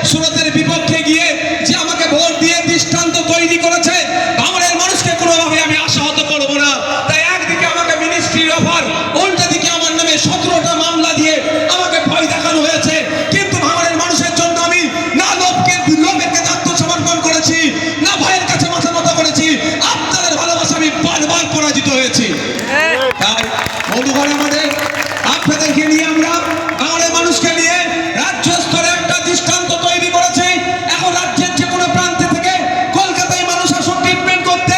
সুরতের বিপক্ষে গিয়ে যে আমাকে ভোট দিয়ে দৃষ্টান্ত তৈরি করেছে, ভাঙড়ের মানুষকে কোনোভাবে আমি আশাহত করবো না। তাই একদিকে আমাকে মিনিস্ট্রির অফার, উল্টা দিকে আমার নামে 17টা মামলা দিয়ে আমাকে ভয় দেখানো হয়েছে। কিন্তু ভাঙড়ের মানুষের জন্য আমি না লোভকে আত্মসমর্পণ করেছি, না ভয়ের কাছে মাথা নত করেছি। আপনাদের ভালোবাসা আমি বারবার পরাজিত হয়েছি। তাই বন্ধুগণ, আমাদের আপনাদেরকে নিয়ে আমরা ভাঙড়ের মানুষকে নিয়ে রাজ্য স্তরে একটা দৃষ্টান্ত তৈরি করেছি। এখন রাজ্যের যে কোনো প্রান্তে থেকে কলকাতায় মানুষ আসুন ট্রিটমেন্ট করতে,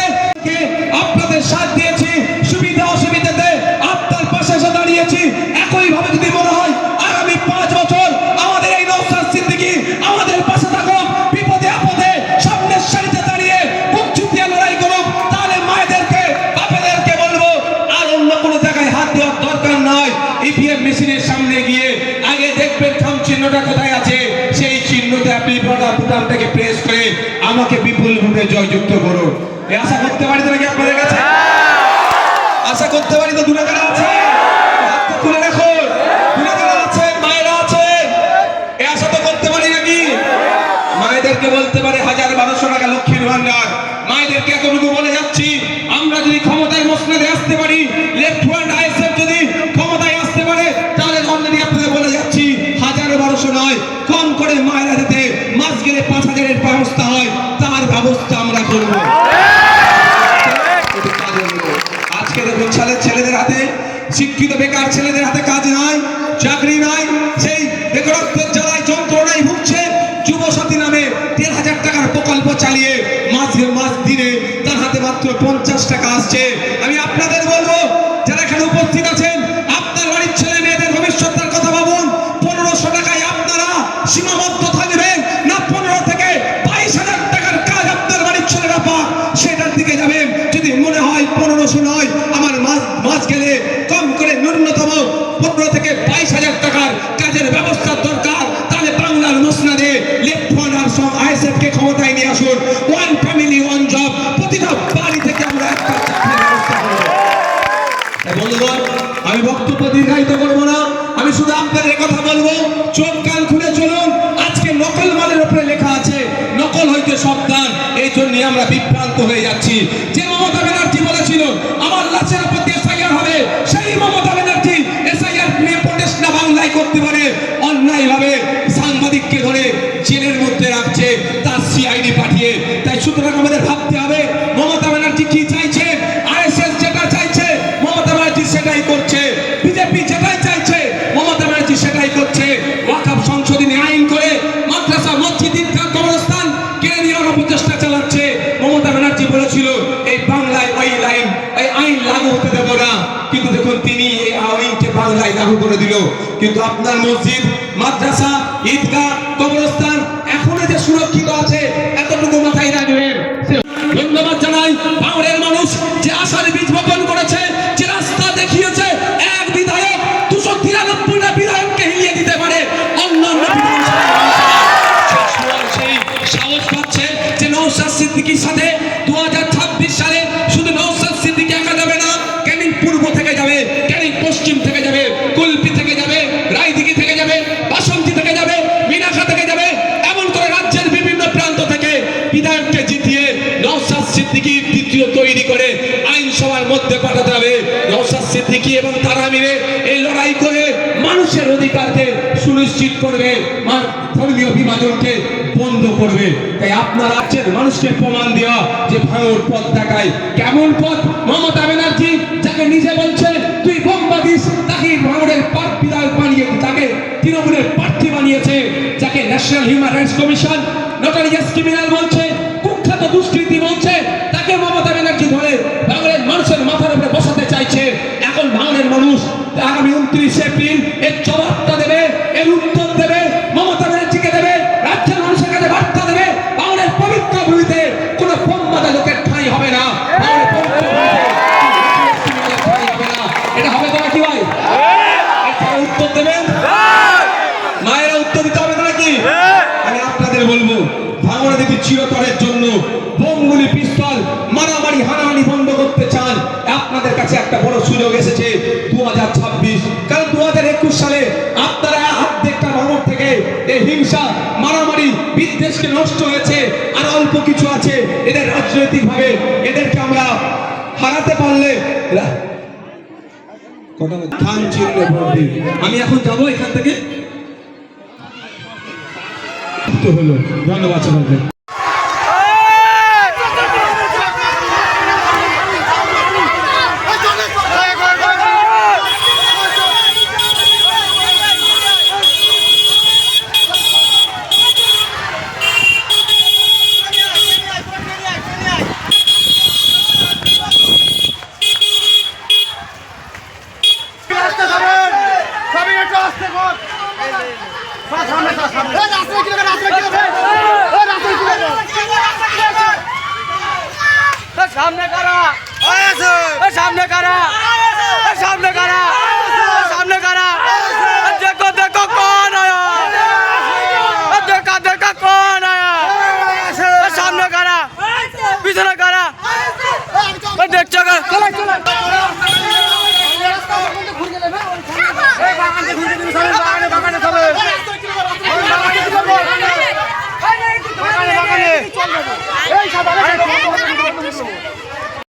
আপনাদের সাথ দিয়েছি, সুবিধা অসুবিধাতে আপনার পাশে এসে দাঁড়িয়েছি। একইভাবে যদি মনে হয় আগামী 5 বছর আমাদের এই নওশাদ সিদ্দিকী আমাদের পাশে থাকুক, বিপদে আপদে সামনের সারিতে দাঁড়িয়ে বুক চুপিয়ে লড়াই করুক, তাহলে মায়েদেরকে বাপেদেরকে বলবো আর অন্য কোনো জায়গায় হাত দেওয়ার দরকার নয়। ইভিএম মেশিনের সামনে গিয়ে আগে দেখবেন থাম চিহ্নটা কোথায় আছে, সেই চিহ্নতে আপনি বুতামটাকে প্রেস করে আমাকে বিপুল ভোটে জয়যুক্ত করুন। এই আশা করতে পারি তো নাকি আপনাদের কাছে? আশা করতে পারি তো? দূরে কারা আছে হাতটা তুলে রাখুন, দূরে কারা আছেন, মায়েরা আছেন, এই আশা তো করতে পারি নাকি? মায়েদেরকে বলতে পারে 1000-1200 টাকা লক্ষ্মীর ভান্ডার। মায়েদেরকে এতটুকু বলে যাচ্ছি, আমরা যদি ক্ষমতায় মসনদে আসতে পারি, লেফট হ্যান্ড আইএসএফ যদি ক্ষমতায় আসতে পারে, তাহলে অলরেডি আপনাদের বলে যাচ্ছি 1000-1200 নয়, কম করে মায়েরা যাতে মাস গেলে 5000-এর ব্যবস্থা হয়, তার ব্যবস্থা আমরা করবো। আজকে দেখুন ছেলেদের হাতে, শিক্ষিত বেকার ছেলেদের হাতে কাজ নাই, চাকরি নাই, সেই বেকারত্বের জ্বালায় যন্ত্রণায় ভুগছে। যুবসাথী নামে 1,000 টাকার প্রকল্প চালিয়ে মাস দিনে তার হাতে মাত্র 50 টাকা আসছে। আমি আপনাদের বলবো, যারা এখানে উপস্থিত আছেন, আপনার বাড়ির ছেলে মেয়েদের ভবিষ্যতের কথা ভাবুন। 1500 টাকায় আপনারা সীমাবদ্ধ থাকবেন না? 15 থেকে 22,000 টাকার কাজ আপনার বাড়ির ছেলেরা পাক, সেটার দিকে যাবেন। যদি মনে হয় 1500 নয়, আমার মাস গেলে কম করে ন্যূনতম 15 থেকে 22,000 টাকার কাজের ব্যবস্থা দরকার, তাহলে বাংলার মসনদে লেফট হ্যান্ড আইএসএফ কে ক্ষমতায় নিয়ে আসুন। ওয়ান ফ্যামিলি ওয়ান জব, প্রতিটা বাড়ি থেকে আমরা একটা চাকরির ব্যবস্থা করব। বন্ধুগণ, আমি বক্তব্য দীর্ঘায়িত করবো না, আমি শুধু আপনাদের কথা বলবো, চোখ কান খুলে চলুন। আজকে নকল মালের উপরে লেখা আছে নকল হইতে সাবধান, এই জন্য আমরা বিভ্রান্ত হয়ে যাচ্ছি। যে মমতা ব্যানার্জি বলেছিল আমার লাশের উপর এসআইআর হবে, সেই মমতা ব্যানার্জি এসআইআর নিয়ে প্রটেস্ট না বাংলায় করতে পারে, অন্যায় ভাবে সাংবাদিককে ধরে জেলের মধ্যে রাখছে, তার সিআইডি পাঠিয়ে। তাই সুতরাং আমাদের ভাবতে হবে মমতা ব্যানার্জি কি চাইছে, আরএসএস যেটা চাইছে মমতা ব্যানার্জি সেটাই করছে, বিজেপি যেটাই চাইছে মমতা ব্যানার্জি সেটাই করছে। ওয়াকফ সংশোধনী আইন করে মাদ্রাসা, মসজিদ, ঈদগাহ, কবরস্থান কেড়ে নেওয়ার প্রচেষ্টা চালাচ্ছে। মমতা ব্যানার্জি বলেছিল এই বাংলায় ওই আইন লাগু হতে দেব না, কিন্তু দেখুন তিনি এই আইনকে বাংলায় লাগু করে দিল। কিন্তু আপনার মসজিদ, মাদ্রাসা, ঈদগাহ, কবরস্থান এখনো যে সুরক্ষিত আছে, এতটুকু মাথায় রাখবেন। ধন্যবাদ জানাই ভাঙড়ের মানুষ যে আশার বীজ বপন করেছে, যে রাস্তা দেখিয়েছে। এক বিধায়ক 293টা বিধায়ককে হিলিয়ে দিতে পারে, অন্যান্য সেই সাহস পাচ্ছে যে নওশাদ সিদ্দিকীর সাথে 2026 সালে শুধু নওশাদ সিদ্দিকী একা যাবে না, ক্যানিং পূর্ব থেকে যাবে, ক্যানিং পশ্চিম থেকে যাবে, কুলপি থেকে যাবে, রায়দিঘি থেকে যাবে, বাসন্তী থেকে যাবে, মিনাখা থেকে যাবে, এমন করে রাজ্যের বিভিন্ন প্রান্ত থেকে বিধায়ককে জিতিয়ে নওশাদ সিদ্দিকী দ্বিতীয় তৈরি করে আইনসভার মধ্যে পাঠাতে হবে। নওশাদ সিদ্দিকী এবং তারা মিলে এই লড়াই করে মানুষের অধিকারকে সুনিশ্চিত করবে, ধর্মীয় বিভাজনকে বন্ধ করবে। তাই আপনার রাজ্যের মানুষকে প্রমাণ দেওয়া যে ভাঙড় পথ দেখায়। কেমন পথ? মমতা ব্যানার্জি যাকে নিজে বলছে তুই বোমবাদিস, তাকে ভাঙড়ের বিধায়ক বানিয়ে, তাকে তৃণমূলের প্রার্থী বানিয়েছে, যাকে national human rights commission notorious criminal বলছে, কুখ্যাত দুষ্কৃতী বলছে, তাকে মমতা ব্যানার্জি ধরে ভাঙড়ের মানুষের মাথার উপরে বসাতে চাইছে। এখন ভাঙড়ের মানুষ আগামী 29 এপ্রিল এর জবাবটা দেবে, এর উত্তর দেবে, মমতা ব্যানার্জিকে দেবে, রাজ্যের মানুষের কাছে বার্তা দেবে। ভাঙড়ের পবিত্র ভূমিতে কোনো বোমবাদা লোকের ঠাঁই হবে না, এটা হবে তো নাকি ভাই? উত্তর দেবেন, মায়েরা উত্তর দিতে হবে তো নাকি? আমি আপনাদের বলবো, ভাঙড়ে যদি চিরতরের জন্য বোমগুলি, পিস্তল, মারামারি, হানাহানি বন্ধ করতে চান, আপনাদের কাছে একটা বড় সুযোগ এসেছে 2026। কারণ 2021 সালে আপনারা অর্ধেকটা ভাঙড় থেকে এই হিংসা, মারামারি, আজকে নষ্ট হয়েছে, আর অল্প কিছু আছে। এদের রাজনৈতিক ভাবে এদেরকে আমরা হারাতে পারলে ধান চিহ্নে ভোট দিন। আমি এখন যাবো এখান থেকে। হলো, ধন্যবাদ সবাইকে। सामने करा सामने करा सामने करा सामने करा देखो देखो कौन आया देखा देखा कौन आया सामने करा पीछे करा देख चला